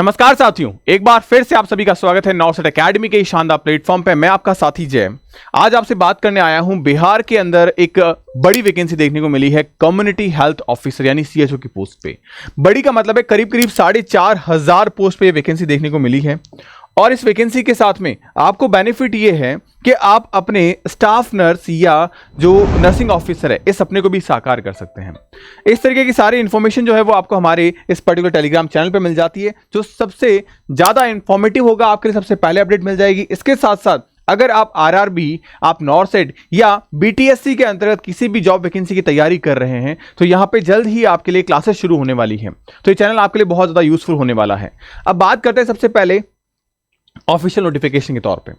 नमस्कार साथियों, एक बार फिर से आप सभी का स्वागत है नॉर्सेट एकेडमी के इस शानदार प्लेटफॉर्म पे। मैं आपका साथी जय आज आपसे बात करने आया हूं। बिहार के अंदर एक बड़ी वैकेंसी देखने को मिली है कम्युनिटी हेल्थ ऑफिसर यानी सीएचओ की पोस्ट पे। बड़ी का मतलब है करीब करीब 4,500 पोस्ट पे वैकेंसी देखने को मिली है। और इस वैकेंसी के साथ में आपको बेनिफिट ये है कि आप अपने स्टाफ नर्स या जो नर्सिंग ऑफिसर है इस सपने को भी साकार कर सकते हैं। इस तरीके की सारी इंफॉर्मेशन जो है वो आपको हमारे इस पर्टिकुलर टेलीग्राम चैनल पे मिल जाती है, जो सबसे ज़्यादा इंफॉर्मेटिव होगा, आपके लिए सबसे पहले अपडेट मिल जाएगी। इसके साथ साथ अगर आप आरआरबी, आप नॉर्सेट या बीटीएससी के अंतर्गत किसी भी जॉब वैकेंसी की तैयारी कर रहे हैं तो यहाँ पे जल्द ही आपके लिए क्लासेस शुरू होने वाली है। तो ये चैनल आपके लिए बहुत ज़्यादा यूजफुल होने वाला है। अब बात करते हैं सबसे पहले ऑफिशियल नोटिफिकेशन के तौर पे।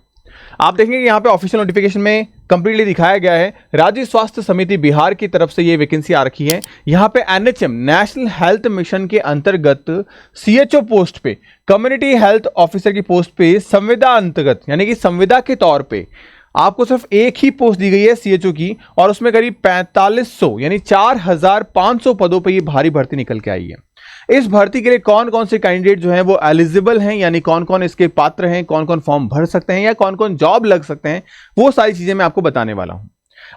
आप देखेंगे यहाँ पे ऑफिशियल नोटिफिकेशन में कंप्लीटली दिखाया गया है राज्य स्वास्थ्य समिति बिहार की तरफ से ये वैकेंसी आ रखी है। यहाँ पे एनएचएम नेशनल हेल्थ मिशन के अंतर्गत सीएचओ पोस्ट पे, कम्युनिटी हेल्थ ऑफिसर की पोस्ट पे संविदा अंतर्गत यानी कि संविदा के तौर पे आपको सिर्फ एक ही पोस्ट दी गई है सीएचओ की, और उसमें करीब 4500 यानी 4500 पदों पर ये भारी भर्ती निकल के आई है। इस भर्ती के लिए कौन कौन से कैंडिडेट जो हैं वो एलिजिबल हैं, यानी कौन कौन इसके पात्र हैं, कौन कौन फॉर्म भर सकते हैं या कौन कौन जॉब लग सकते हैं, वो सारी चीजें मैं आपको बताने वाला हूं।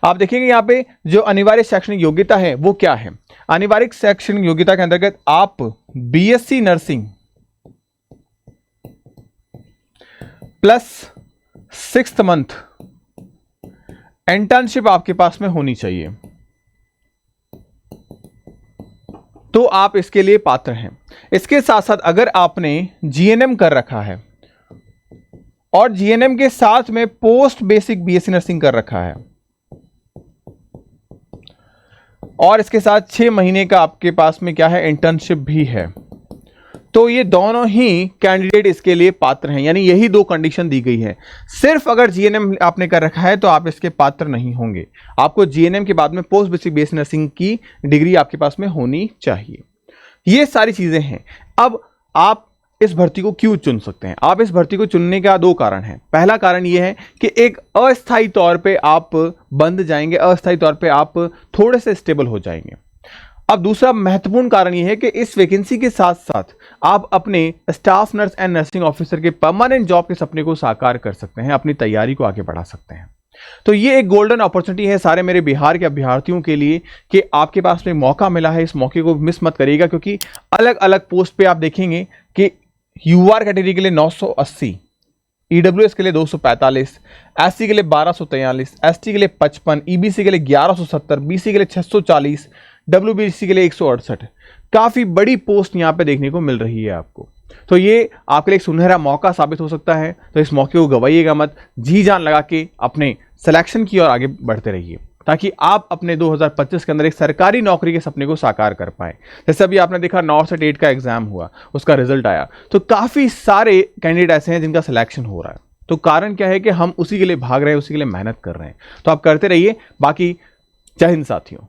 आप देखेंगे यहाँ पे जो अनिवार्य शैक्षणिक योग्यता है वो क्या है। अनिवार्य शैक्षणिक योग्यता के अंतर्गत आप BSc nursing plus 6th month internship आपके पास में होनी चाहिए, तो आप इसके लिए पात्र हैं। इसके साथ साथ अगर आपने जीएनएम कर रखा है और जीएनएम के साथ में पोस्ट बेसिक बीएससी नर्सिंग कर रखा है और इसके साथ 6 महीने का आपके पास में क्या है, इंटर्नशिप भी है, तो ये दोनों ही कैंडिडेट इसके लिए पात्र हैं। यानी यही 2 कंडीशन दी गई है। सिर्फ अगर जीएनएम आपने कर रखा है तो आप इसके पात्र नहीं होंगे। आपको जीएनएम के बाद में पोस्ट बेसिक बीएससी नर्सिंग की डिग्री आपके पास में होनी चाहिए। ये सारी चीजें हैं। अब आप इस भर्ती को क्यों चुन सकते हैं? आप इस भर्ती को चुनने का 2 कारण हैं। पहला कारण यह है कि एक अस्थायी तौर पे आप बंद जाएंगे, अस्थायी तौर पे आप थोड़े से स्टेबल हो जाएंगे। अब दूसरा महत्वपूर्ण कारण यह है कि इस वैकेंसी के साथ साथ आप अपने staff nurse and nursing officer के परमानेंट जॉब के सपने को साकार कर सकते हैं, अपनी तैयारी को आगे बढ़ा सकते हैं। तो ये एक गोल्डन अपॉर्चुनिटी है सारे मेरे बिहार के अभ्यर्थियों के लिए कि आपके पास में मौका मिला है। इस मौके को मिस मत करिएगा, क्योंकि अलग अलग पोस्ट पे आप देखेंगे कि यूआर कैटेगरी के लिए 980, ईडब्ल्यूएस के लिए 245, एससी के लिए 1243, एसटी के लिए 55, ईबीसी के लिए 1170, बीसी के लिए 640, डब्ल्यूबीसी के लिए 168। काफी बड़ी पोस्ट यहां पे देखने को मिल रही है आपको। तो ये आपके लिए एक सुनहरा मौका साबित हो सकता है। तो इस मौके को गवाइएगा मत, जी जान लगा के अपने सिलेक्शन की ओर आगे बढ़ते रहिए, ताकि आप अपने 2025 के अंदर एक सरकारी नौकरी के सपने को साकार कर पाए। जैसे अभी आपने देखा नॉर्सेट 8 का एग्जाम हुआ, उसका रिजल्ट आया, तो काफी सारे कैंडिडेट ऐसे हैं जिनका सिलेक्शन हो रहा है। तो कारण क्या है कि हम उसी के लिए भाग रहे हैं, उसी के लिए मेहनत कर रहे हैं। तो आप करते रहिए। बाकी जय हिंद साथियों।